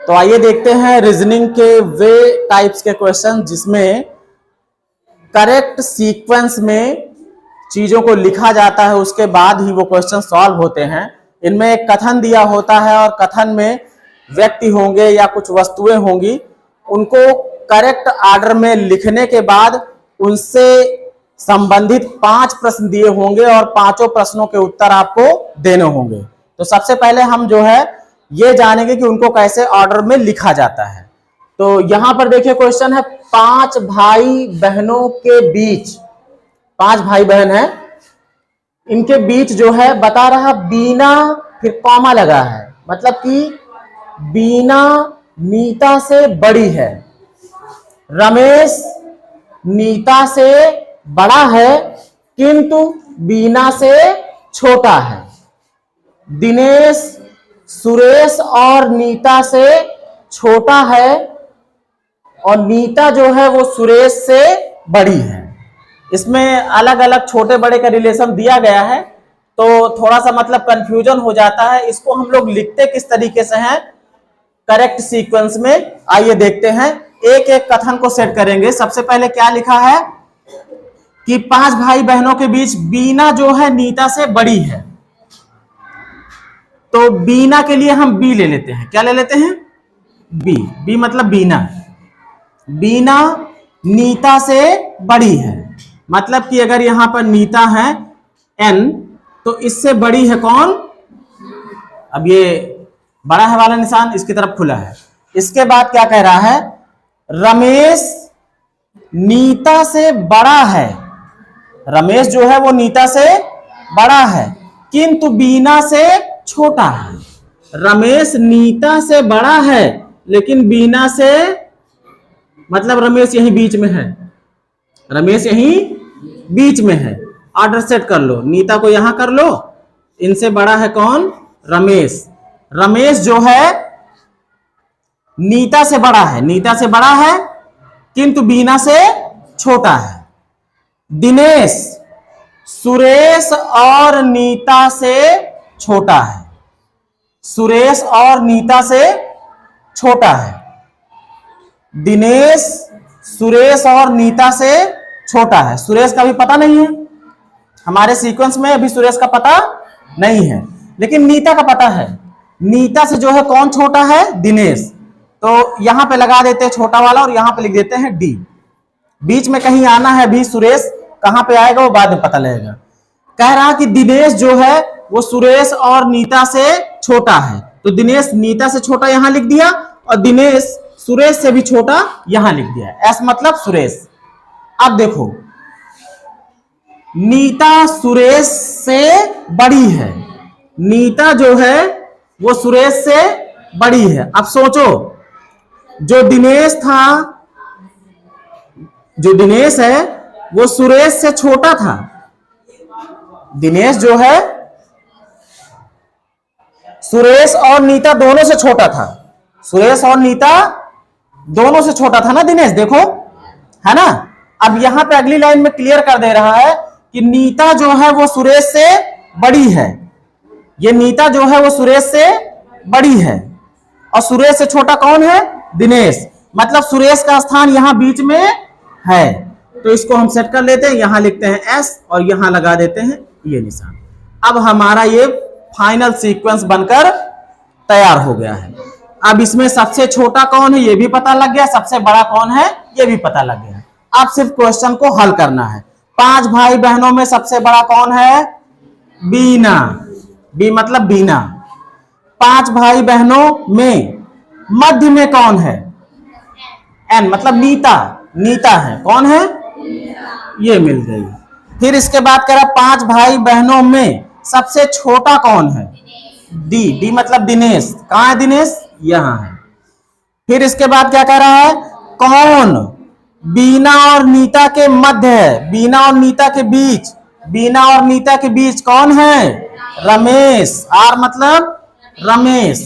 तो आइए देखते हैं रीजनिंग के वे टाइप्स के क्वेश्चन जिसमें करेक्ट सीक्वेंस में चीजों को लिखा जाता है, उसके बाद ही वो क्वेश्चन सॉल्व होते हैं। इनमें एक कथन दिया होता है और कथन में व्यक्ति होंगे या कुछ वस्तुएं होंगी, उनको करेक्ट ऑर्डर में लिखने के बाद उनसे संबंधित 5 प्रश्न दिए होंगे और 5 प्रश्नों के उत्तर आपको देने होंगे। तो सबसे पहले हम जो है ये जानेंगे कि उनको कैसे ऑर्डर में लिखा जाता है। तो यहां पर देखिए क्वेश्चन है 5 भाई बहनों के बीच, 5 भाई बहन हैं, इनके बीच जो है बता रहा बीना, फिर कॉमा लगा है, मतलब कि बीना नीता से बड़ी है, रमेश नीता से बड़ा है किंतु बीना से छोटा है, दिनेश सुरेश और नीता से छोटा है और नीता जो है वो सुरेश से बड़ी है। इसमें अलग अलग छोटे बड़े का रिलेशन दिया गया है तो थोड़ा सा मतलब कंफ्यूजन हो जाता है। इसको हम लोग लिखते किस तरीके से हैं करेक्ट सीक्वेंस में, आइए देखते हैं। एक एक कथन को सेट करेंगे। सबसे पहले क्या लिखा है कि 5 भाई बहनों के बीच बीना जो है नीता से बड़ी है, तो बीना के लिए हम बी ले लेते हैं। क्या ले लेते हैं? बी। बी मतलब बीना। बीना नीता से बड़ी है, मतलब कि अगर यहां पर नीता है एन, तो इससे बड़ी है कौन? अब ये बड़ा है वाला निशान इसकी तरफ खुला है। इसके बाद क्या कह रहा है? रमेश नीता से बड़ा है, रमेश जो है वो नीता से बड़ा है किंतु बीना से छोटा है। रमेश नीता से बड़ा है लेकिन बीना से, मतलब रमेश यहीं बीच में है, रमेश यहीं बीच में है। ऑर्डर सेट कर लो, नीता को यहां कर लो, इनसे बड़ा है कौन? रमेश। रमेश जो है नीता से बड़ा है, नीता से बड़ा है किंतु बीना से छोटा है। दिनेश सुरेश और नीता से छोटा है, सुरेश और नीता से छोटा है। दिनेश सुरेश और नीता से छोटा है। सुरेश का भी पता नहीं है, हमारे सीक्वेंस में अभी सुरेश का पता नहीं है, लेकिन नीता का पता है। नीता से जो है कौन छोटा है? दिनेश। तो यहां पे लगा देते हैं छोटा वाला और यहां पे लिख देते हैं डी। बीच में कहीं आना है भी, सुरेश कहां पे आएगा वो बाद में पता लगेगा। कह रहा कि दिनेश जो है वो सुरेश और नीता से छोटा है, तो दिनेश नीता से छोटा यहां लिख दिया और दिनेश सुरेश से भी छोटा यहां लिख दिया। एस मतलब सुरेश। अब देखो नीता सुरेश से बड़ी है, नीता जो है वो सुरेश से बड़ी है। अब सोचो जो दिनेश था, जो दिनेश है वो सुरेश से छोटा था। दिनेश जो है सुरेश और नीता दोनों से छोटा था, सुरेश और नीता दोनों से छोटा था ना दिनेश, देखो है ना। अब यहां पे अगली लाइन में क्लियर कर दे रहा है कि नीता जो है वो सुरेश से बड़ी है, ये नीता जो है वो सुरेश से बड़ी है और सुरेश से छोटा कौन है? दिनेश। मतलब सुरेश का स्थान यहां बीच में है, तो इसको हम सेट कर लेते हैं। यहां लिखते हैं एस और यहां लगा देते हैं ये निशान। अब हमारा ये फाइनल सीक्वेंस बनकर तैयार हो गया है। अब इसमें सबसे छोटा कौन है ये भी पता लग गया, सबसे बड़ा कौन है ये भी पता लग गया। अब सिर्फ क्वेश्चन को हल करना है। 5 भाई बहनों में सबसे बड़ा कौन है? बीना। बी मतलब बीना। 5 भाई बहनों में मध्य में कौन है? एन मतलब नीता। नीता है, कौन है? ये मिल गई। फिर इसके बाद कह रहा 5 भाई बहनों में सबसे छोटा कौन है? डी। डी मतलब दिनेश। कहां है दिनेश? यहां है। फिर इसके बाद क्या कह रहा है? कौन बीना और नीता के मध्य है? बीना और नीता के बीच, बीना और नीता के बीच कौन है? रमेश। आर मतलब रमेश।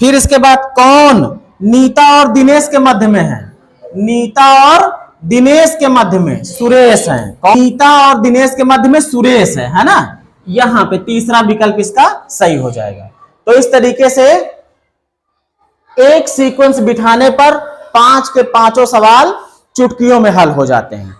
फिर इसके बाद कौन नीता और दिनेश के मध्य में है? नीता और दिनेश के मध्य में सुरेश है। नीता और दिनेश के मध्य में सुरेश है ना। यहां पे तीसरा विकल्प इसका सही हो जाएगा। तो इस तरीके से एक सीक्वेंस बिठाने पर 5 के 5 सवाल चुटकियों में हल हो जाते हैं।